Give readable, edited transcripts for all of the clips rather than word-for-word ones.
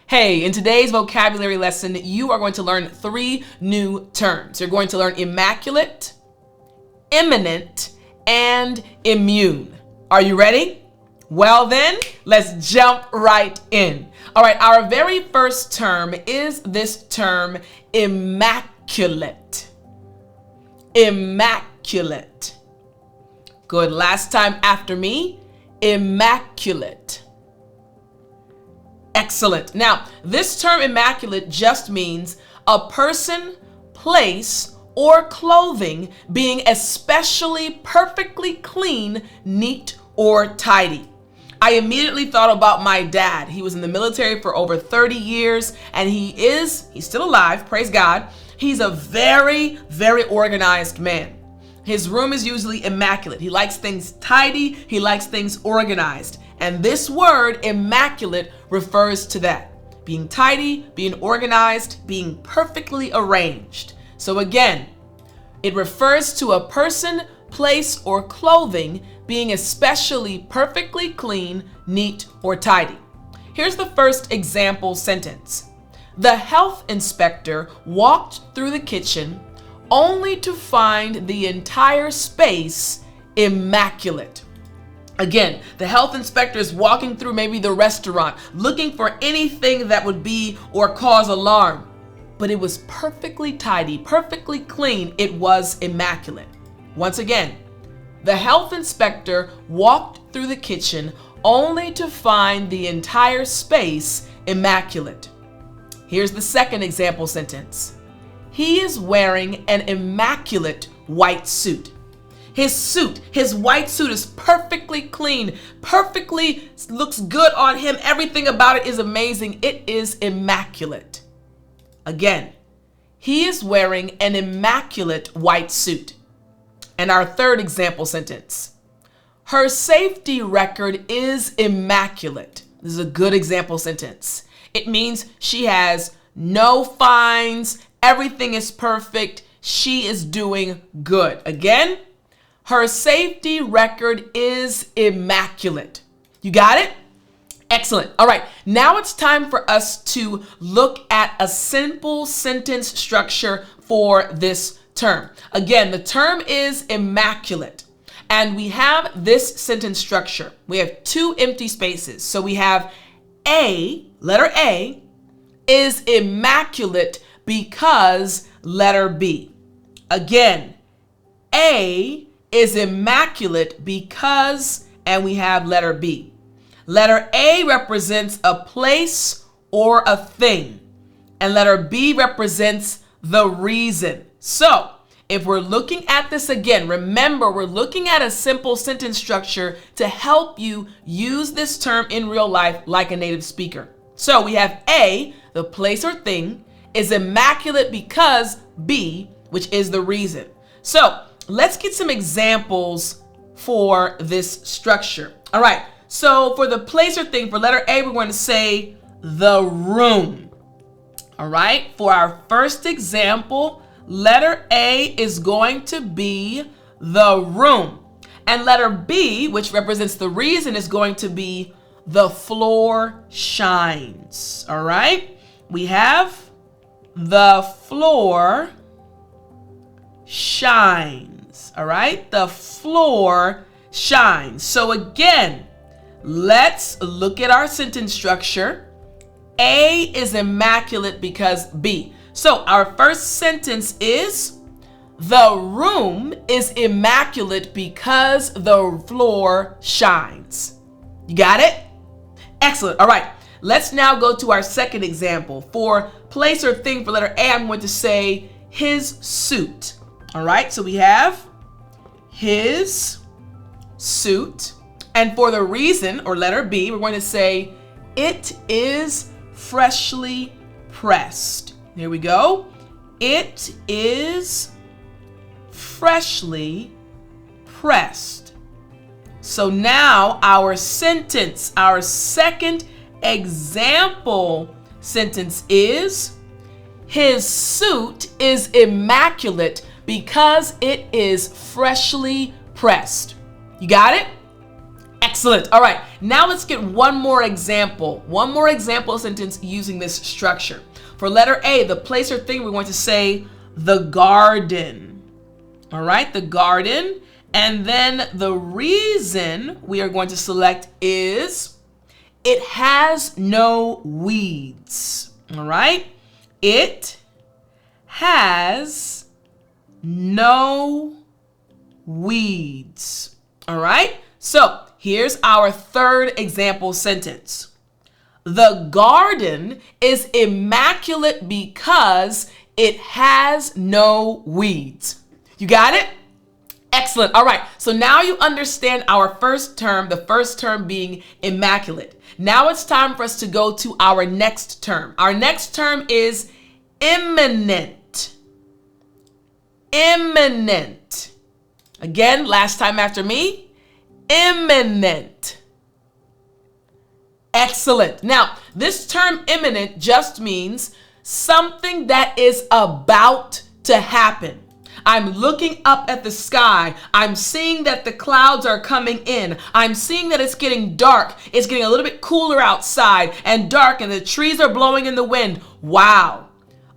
Hey, in today's vocabulary lesson, you are going to learn 3 new terms. You're going to learn immaculate, imminent, and immune. Are you ready? Well then, let's jump right in. All right, our very first term is this term, immaculate. Immaculate. Good. Last time after me, immaculate. Excellent. Now, this term immaculate just means a person, place, or clothing being especially perfectly clean, neat, or tidy. I immediately thought about my dad. He was in the military for over 30 years, and he's still alive, praise God. He's a very, very organized man. His room is usually immaculate. He likes things tidy. He likes things organized. And this word, immaculate, refers to that. Being tidy, being organized, being perfectly arranged. So again, it refers to a person, place, or clothing being especially perfectly clean, neat, or tidy. Here's the first example sentence. The health inspector walked through the kitchen only to find the entire space immaculate. Again, the health inspector is walking through maybe the restaurant, looking for anything that would be or cause alarm. But it was perfectly tidy, perfectly clean. It was immaculate. Once again, the health inspector walked through the kitchen only to find the entire space immaculate. Here's the second example sentence. He is wearing an immaculate white suit. His white suit is perfectly clean, perfectly looks good on him. Everything about it is amazing. It is immaculate. Again, he is wearing an immaculate white suit. And our third example sentence. Her safety record is immaculate. This is a good example sentence. It means she has no fines. Everything is perfect. She is doing good. Again, her safety record is immaculate. You got it? Excellent. All right, now it's time for us to look at a simple sentence structure for this term. Again, the term is immaculate, and we have this sentence structure. We have 2 empty spaces. So we have A, letter A, is immaculate because letter B. Again, A is immaculate because, and we have letter B. Letter A represents a place or a thing, and letter B represents the reason. So if we're looking at this again, remember we're looking at a simple sentence structure to help you use this term in real life like a native speaker. So we have A, the place or thing, is immaculate because B, which is the reason. So let's get some examples for this structure. All right, so for the place or thing, for letter A, we're going to say the room. All right, for our first example, letter A is going to be the room. And letter B, which represents the reason, is going to be the floor shines. All right, we have the floor shines. All right, the floor shines. So again, let's look at our sentence structure. A is immaculate because B. So our first sentence is, the room is immaculate because the floor shines. You got it? Excellent. All right, let's now go to our second example. For place or thing, for letter A, I'm going to say his suit. All right, so we have his suit. And for the reason, or letter B, we're going to say it is freshly pressed. Here we go. It is freshly pressed. So now our sentence, our second example sentence is, his suit is immaculate because it is freshly pressed. You got it? Excellent. All right, now let's get one more example sentence using this structure. For letter A, the place or thing, we're going to say the garden. All right, the garden. And then the reason we are going to select is it has no weeds. All right, it has no weeds. All right, so here's our third example sentence. The garden is immaculate because it has no weeds. You got it? Excellent. All right, so now you understand our first term, the first term being immaculate. Now it's time for us to go to our next term. Our next term is imminent. Imminent. Again, last time after me, imminent. Excellent. Now, this term imminent just means something that is about to happen. I'm looking up at the sky. I'm seeing that the clouds are coming in. I'm seeing that it's getting dark. It's getting a little bit cooler outside and dark, and the trees are blowing in the wind. Wow.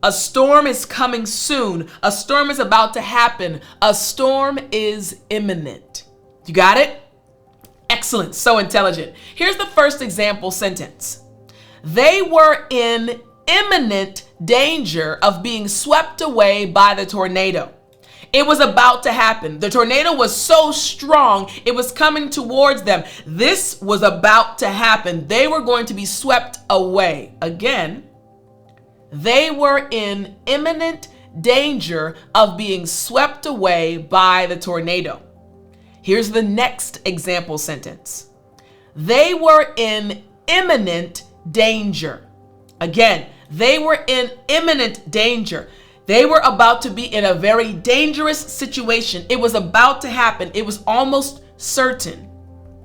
A storm is coming soon. A storm is about to happen. A storm is imminent. You got it? Excellent. So intelligent. Here's the first example sentence. They were in imminent danger of being swept away by the tornado. It was about to happen. The tornado was so strong, it was coming towards them. This was about to happen. They were going to be swept away. Again, they were in imminent danger of being swept away by the tornado. Here's the next example sentence. They were in imminent danger. Again, they were in imminent danger. They were about to be in a very dangerous situation. It was about to happen. It was almost certain.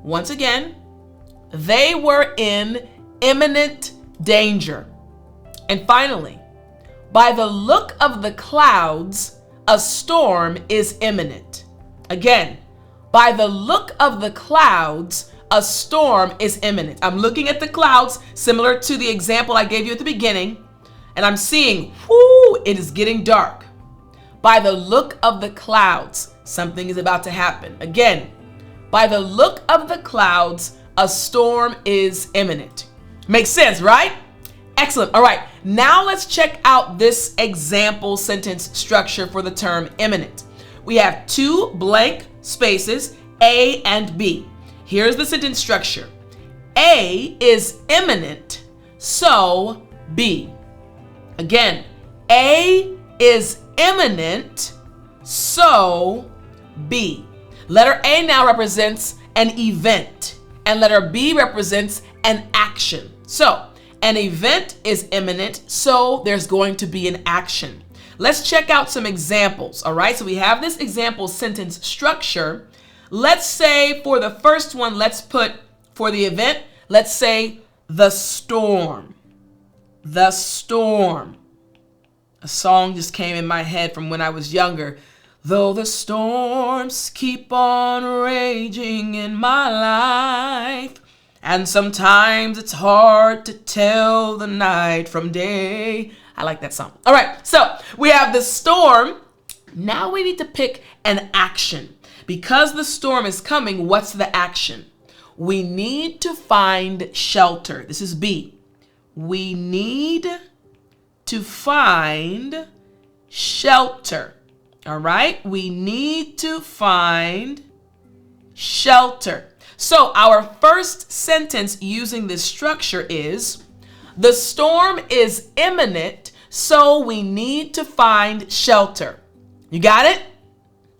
Once again, they were in imminent danger. And finally, by the look of the clouds, a storm is imminent. Again, by the look of the clouds, a storm is imminent. I'm looking at the clouds, similar to the example I gave you at the beginning, and I'm seeing, it is getting dark. By the look of the clouds, something is about to happen. Again, by the look of the clouds, a storm is imminent. Makes sense, right? Excellent. All right, now let's check out this example sentence structure for the term imminent. We have two blank spaces, A and B. Here's the sentence structure. A is imminent, so B. Again, A is imminent, so B. Letter A now represents an event, and letter B represents an action. So, an event is imminent, so there's going to be an action. Let's check out some examples, all right? So we have this example sentence structure. Let's say for the first one, let's put, for the event, let's say the storm. The storm. A song just came in my head from when I was younger. Though the storms keep on raging in my life, and sometimes it's hard to tell the night from day. I like that song. All right, so we have the storm. Now we need to pick an action. Because the storm is coming, what's the action? We need to find shelter. This is B. We need to find shelter. All right, we need to find shelter. So our first sentence using this structure is, the storm is imminent, so we need to find shelter. You got it?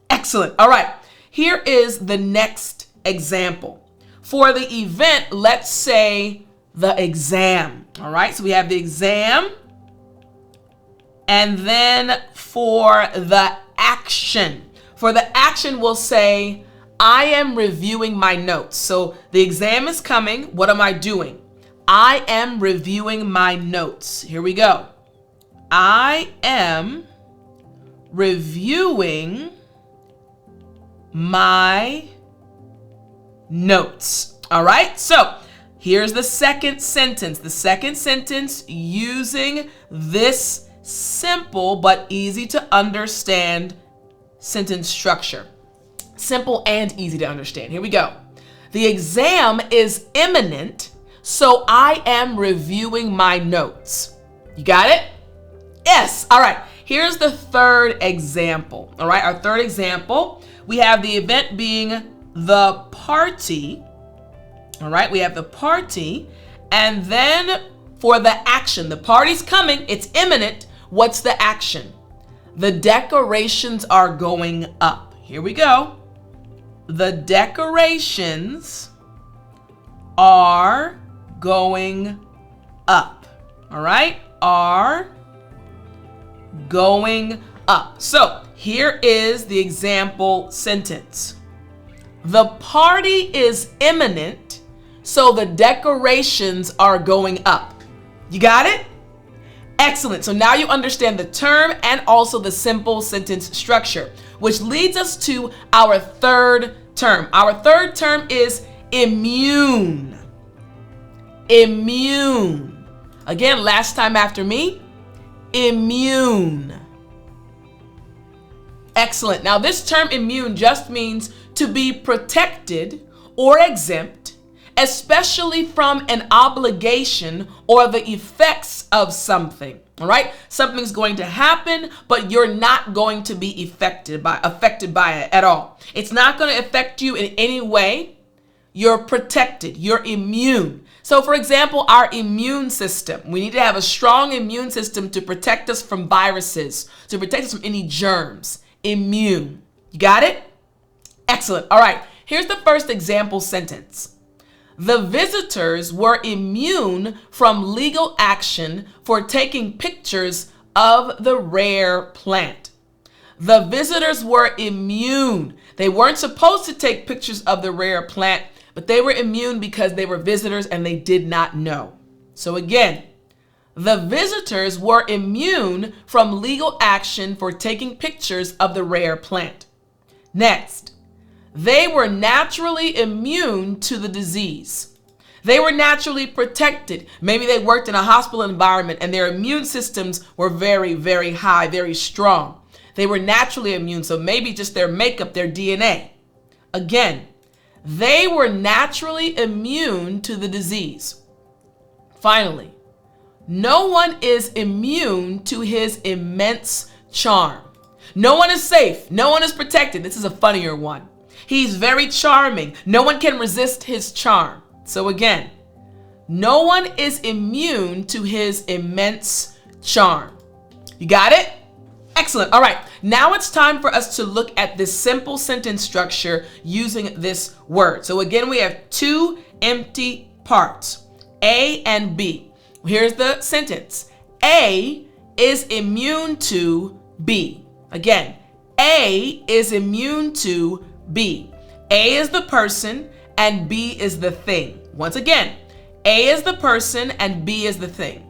Excellent. All right, here is the next example. For the event, let's say the exam. All right, so we have the exam. And then for the action, we'll say, I am reviewing my notes. So the exam is coming. What am I doing? I am reviewing my notes. Here we go. I am reviewing my notes. All right, so here's the second sentence. The second sentence using this simple but easy to understand sentence structure. Simple and easy to understand. Here we go. The exam is imminent, so I am reviewing my notes. You got it? Yes. All right. Here's the third example. All right. Our third example, we have the event being the party. All right. We have the party. And then for the action, the party's coming. It's imminent. What's the action? The decorations are going up. Here we go. The decorations are going up. All right. Are going up. So here is the example sentence. The party is imminent, so the decorations are going up. You got it? Excellent. So now you understand the term and also the simple sentence structure, which leads us to our third term. Our third term is immune. Immune. Again, last time after me. Immune. Excellent. Now this term immune just means to be protected or exempt, especially from an obligation or the effects of something. All right? Something's going to happen, but you're not going to be affected by it at all. It's not going to affect you in any way. You're protected. You're immune. So for example, our immune system, we need to have a strong immune system to protect us from viruses, to protect us from any germs. Immune. You got it? Excellent. All right. Here's the first example sentence. The visitors were immune from legal action for taking pictures of the rare plant. The visitors were immune. They weren't supposed to take pictures of the rare plant, but they were immune because they were visitors and they did not know. So again, the visitors were immune from legal action for taking pictures of the rare plant. Next, they were naturally immune to the disease. They were naturally protected. Maybe they worked in a hospital environment and their immune systems were very, very high, very strong. They were naturally immune, so maybe just their makeup, their DNA. Again, they were naturally immune to the disease. Finally, no one is immune to his immense charm. No one is safe. No one is protected. This is a funnier one. He's very charming. No one can resist his charm. So again, no one is immune to his immense charm. You got it? Excellent. All right. Now it's time for us to look at this simple sentence structure using this word. So again, we have two empty parts, A and B. Here's the sentence. A is immune to B. Again, A is immune to B. A is the person and B is the thing. Once again, A is the person and B is the thing.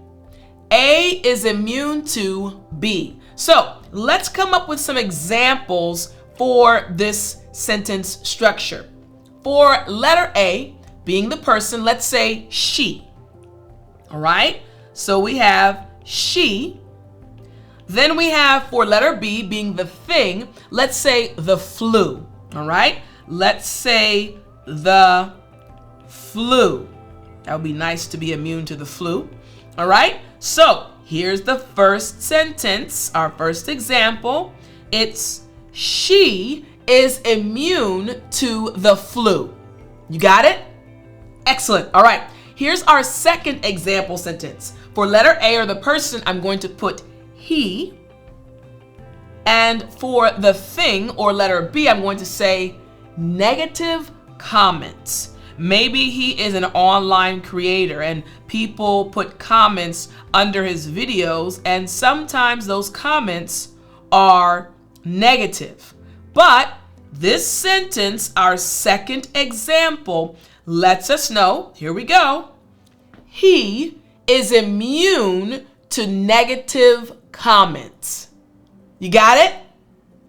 A is immune to B. So let's come up with some examples for this sentence structure. For letter A, being the person, let's say she. All right, so we have she. Then we have for letter B, being the thing, let's say the flu. All right, let's say the flu. That would be nice to be immune to the flu. All right, so here's the first sentence, our first example. It's she is immune to the flu. You got it? Excellent. All right. Here's our second example sentence. For letter A or the person, I'm going to put he. And for the thing or letter B, I'm going to say negative comments. Maybe he is an online creator and people put comments under his videos, and sometimes those comments are negative. But this sentence, our second example, lets us know, here we go, he is immune to negative comments. You got it?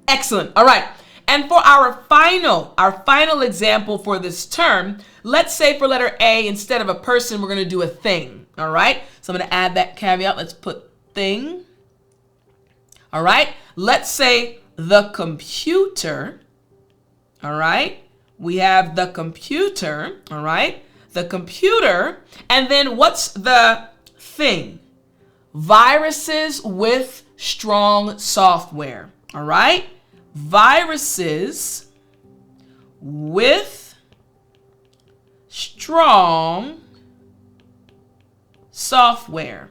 Excellent. All right. And for our final example for this term, let's say for letter A, instead of a person, we're going to do a thing. All right. So I'm going to add that caveat. Let's put thing. All right. Let's say the computer. All right. We have the computer. All right. The computer. And then what's the thing? Viruses with strong software. All right. Viruses with strong software.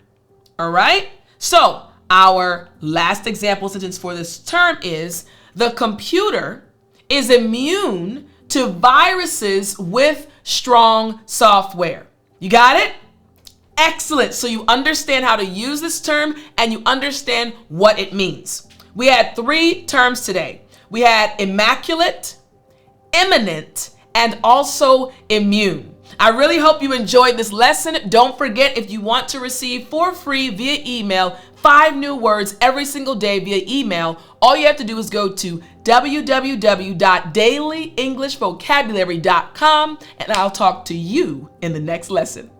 All right. So our last example sentence for this term is the computer is immune to viruses with strong software. You got it? Excellent. So you understand how to use this term and you understand what it means. We had 3 terms today. We had immaculate, imminent, and also immune. I really hope you enjoyed this lesson. Don't forget, if you want to receive for free via email 5 new words every single day via email, all you have to do is go to www.dailyenglishvocabulary.com, and I'll talk to you in the next lesson.